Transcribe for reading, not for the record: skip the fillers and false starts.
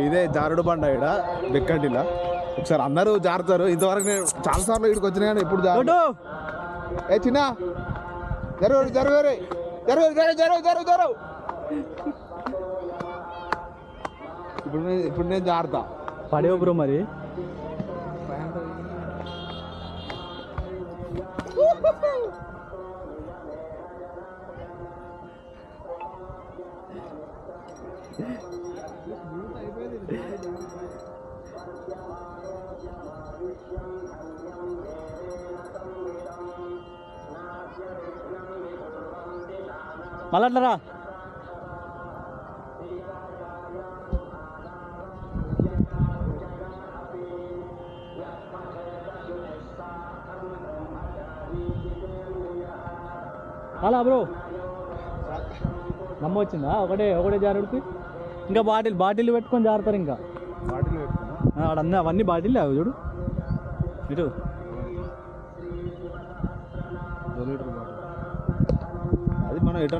ఇదే జారుడు బండ ఇక్కడ బెక్కంటిలా. ఒకసారి అందరూ జారుతారు. ఇంతవరకు నేను చాలాసార్లు ఇక్కడికి వచ్చినా కానీ ఎప్పుడు జారు. ఏ చిన్న జరుగు జరుగు జరుగు జరుగు జరుగు జరుగు జరుగు. ఇప్పుడు నేను జారుతా. పడేవు బ్రో మరి. మళ్ళీ అట్లరా. అలా బ్రో నమ్మ వచ్చిందా? ఒకటే జారుడికి ఇంకా బాటిల్ పెట్టుకొని జారుతారు. ఇంకా బాటిల్ పెట్టుకున్నా అన్నీ అవన్నీ బాటిల్ అవి చూడు ఇటు 2 లీటర్ బాటిల్. అది మనం ఎటు